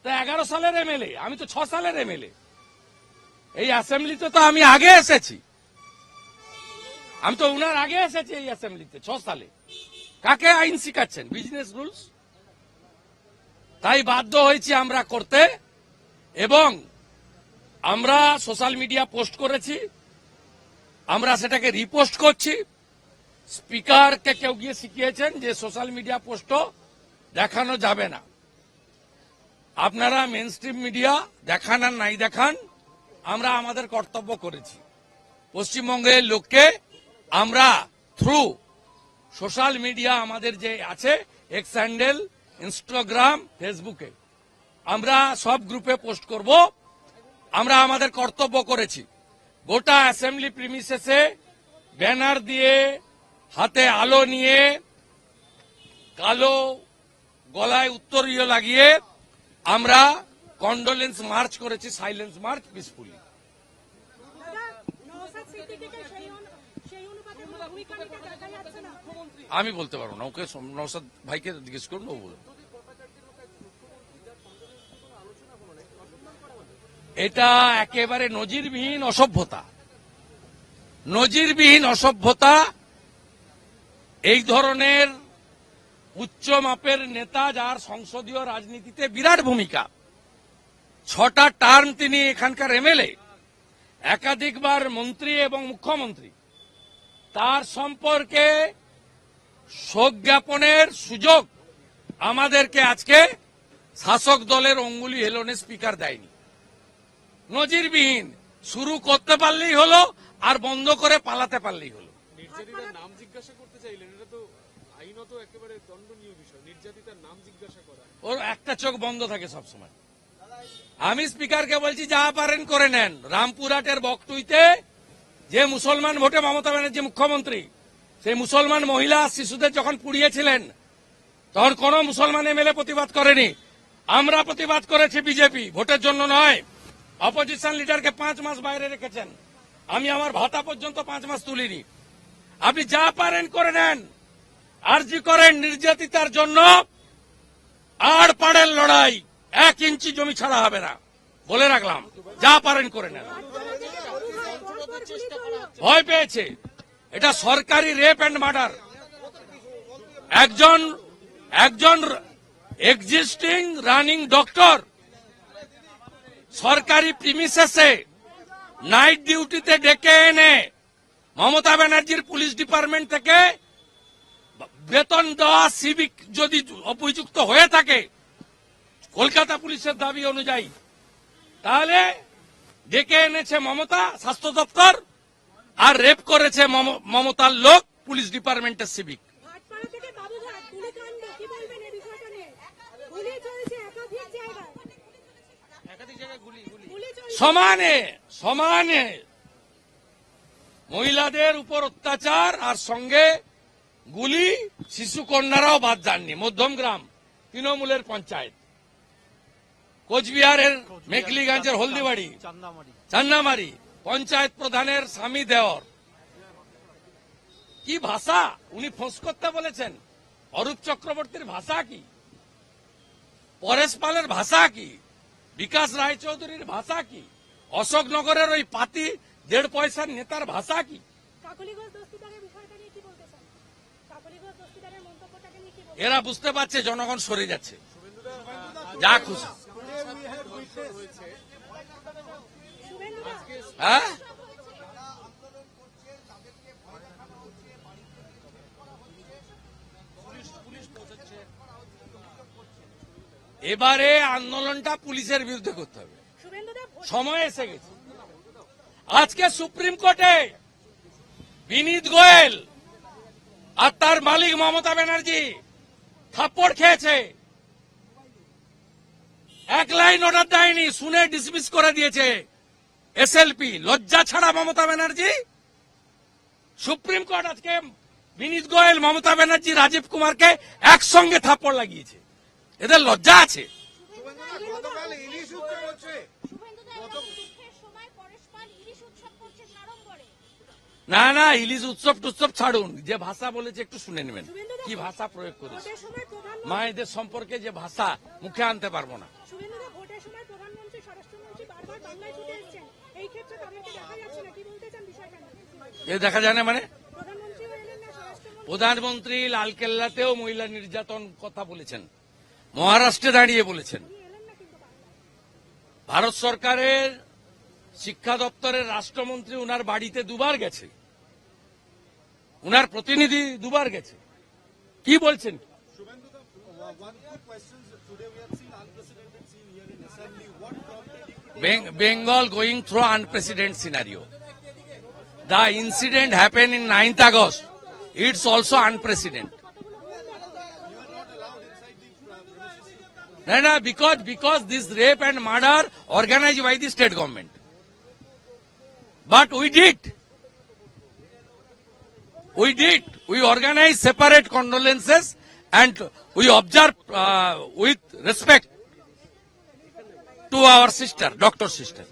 তা 11 সালের এমএলএ, আমি তো 6 সালের এমএলএ। এই অ্যাসেম্বলিতে তো আমি আগে এসেছি, আমি তো উনার আগে এসেছি এই অ্যাসেম্বলিতে 6 সালে। কাকে আইন শিখাচ্ছেন? Business rules. তাই বাধ্য হয়েছি আমরা করতে, এবং আমরা সোশ্যাল মিডিয়া পোস্ট করেছি, আমরা সেটাকে রিপোস্ট করছি। স্পিকারকে কেউ গিয়ে শিখিয়েছেন যে সোশ্যাল মিডিয়া পোস্টও দেখানো যাবে না। আপনারা মেন স্ট্রিম মিডিয়া দেখান আর নাই দেখান, আমরা আমাদের কর্তব্য করেছি। পশ্চিমবঙ্গের লোককে আমরা থ্রু সোশ্যাল মিডিয়া আমাদের যে আছে, এক্স হ্যান্ডেল, ইনস্টাগ্রাম, ফেসবুকে, আমরা সব গ্রুপে পোস্ট করব। আমরা আমাদের কর্তব্য করেছি। গোটা অ্যাসেম্বলি প্রিমিসেসে ব্যানার দিয়ে, হাতে আলো নিয়ে, কালো গলায় উত্তরীয় লাগিয়ে আমরা কন্ডোলেন্স মার্চ করেছি, সাইলেন্স মার্চ, পিসফুলি। আমি বলতে পারবো না, ওকে নওশাদ ভাইকে জিজ্ঞেস করুন, ও বলুন। এটা একেবারে নজিরবিহীন অসভ্যতা, নজিরবিহীন অসভ্যতা। এই ধরনের উচ্চ মাপের নেতা, যার সংসদীয় রাজনীতিতে বিরাট ভূমিকা, 6টা টার্ম তিনি এখানকার এমএলএ, একাধিকবার মন্ত্রী এবং মুখ্যমন্ত্রী, তার সম্পর্কে শোক জ্ঞাপনের সুযোগ আমাদেরকে আজকে শাসক দলের অঙ্গুলি হেলনে স্পিকার দেয়নি। নজিরবিহীন। শুরু করতে পারলেই হলো, আর বন্ধ করে পালাতে পারলেই হলো। নির্যাতিতার নাম জিজ্ঞাসা করতে চাইলেন, এটা তো আইনত একেবারে দণ্ডনীয় বিষয়। নির্যাতিতার নাম জিজ্ঞাসা করা, ওর একটা চোখ বন্ধ থাকে সবসময়। আমি স্পিকারকে বলছি, যা পারেন করে নেন। রামপুরহাটের বকটুইতে যে মুসলমান ভোটে মমতা ব্যানার্জি মুখ্যমন্ত্রী, সেই মুসলমান মহিলা শিশুদের যখন পুড়িয়েছিলেন, তখন কোন মুসলমান এমএলএ প্রতিবাদ করেনি। আমরা প্রতিবাদ করেছি, বিজেপি, ভোটের জন্য নয়। অপোজিশন লিডারকে 5 মাস বাইরে রেখেছেন, আমি আমার ভাতা পর্যন্ত 5 মাস তুলিনি। আপনি যা পারেন করে নেন। আরজি করেন নির্যাতিতার জন্য, আর পাড়ের লড়াই, 1 ইঞ্চি জমি ছাড়া হবে না, বলে রাখলাম। যা পারেন করে নেন। ভয় পেয়েছে, এটা সরকারি রেপ অ্যান্ড মার্ডার। একজন এক্সিস্টিং রানিং ডক্টর সরকারি প্রিমিসেসে নাইট ডিউটিতে ডেকে এনে মমতা ব্যানার্জির পুলিশ ডিপার্টমেন্ট থেকে বেতন দেওয়া সিভিক যদি অভিযুক্ত হয়ে থাকে কলকাতা পুলিশের দাবি অনুযায়ী, তাহলে ডেকে এনেছে মমতা স্বাস্থ্য দপ্তর, আর রেপ করেছে মমতার লোক পুলিশ ডিপার্টমেন্টের সিভিক। সমানে সমানে মহিলাদের উপর অত্যাচার, আর সঙ্গে গুলি, শিশু কন্যারাও বাদ যাননি। মধ্যমগ্রাম তৃণমূলের পঞ্চায়েত, কোচবিহারের মেখলিগঞ্জের হলদিবাড়ি, চান্নামারি পঞ্চায়েত প্রধানের স্বামী দেওর। কি ভাষা উনি ফোঁস করতে বলেছেন? অরূপ চক্রবর্তীর ভাষা কি? পরেশ পালের ভাষা কি? বিকাশ রায়চৌধুরীর ভাষা কি? অশোকনগরের ওই পাতি 1.5 পয়সার নেতার ভাষা কি? এরা বুঝতে পারছে জনগণ সরে যাচ্ছে, যা খুশি। হ্যাঁ, এবারে আন্দোলনটা পুলিশের বিরুদ্ধে করতে হবে, সময় এসে গেছে। আজকে সুপ্রিম কোর্টে বিনীত গোয়েল আর তার মালিক মমতা ব্যানার্জি থাপ্পড় খেয়েছে, 1 লাইন অর্ডার দেয়নি, শুনে ডিসমিস করে দিয়েছে এসএলপি। লজ্জা ছাড়া মমতা ব্যানার্জি। সুপ্রিম কোর্ট আজকে বিনীত গোয়েল, মমতা ব্যানার্জি, রাজীব কুমারকে একসঙ্গে থাপ্পড় লাগিয়েছে। এদের লজ্জা আছে? না না, ইলিশ উৎসব টুৎসব ছাড়ুন, যে ভাষা বলেছে একটু শুনে নেবেন, কি ভাষা প্রয়োগ করেছে। মায়েদের সম্পর্কে যে ভাষা মুখে আনতে পারবো না। যে সময় প্রধানমন্ত্রী স্বরাষ্ট্রমন্ত্রী বারবার বাংলায় ছুটে এসেছেন, এই ক্ষেত্রে তাদেরকে দেখা যাচ্ছে না, কি বলতে চান বিষয়টা নিয়ে? এ দেখা যায় না মানে প্রধানমন্ত্রীও এলেন না, স্বরাষ্ট্রমন্ত্রী প্রধানমন্ত্রী লালকেল্লাতেও মহিলা নির্যাতন কথা বলেছেন, মহারাষ্ট্রে দাঁড়িয়ে বলেছেন। এলেন না কিন্তু বাংলায়। ভারত সরকারের শিক্ষা দপ্তরের রাষ্ট্রমন্ত্রী উনার বাড়িতে দুবার গেছে, উনার প্রতিনিধি দুবার গেছে। কি বলছেন? Shubhendu, one quick question. Today we have seen unprecedented scene here in assembly. What prompted you to take Bengal going through unprecedented scenario. The incident happened in 9th August. It's also unprecedented. No, because this rape and murder organized by the state government. But we did. We organized separate condolences and we observe with respect to our sister, doctor sister.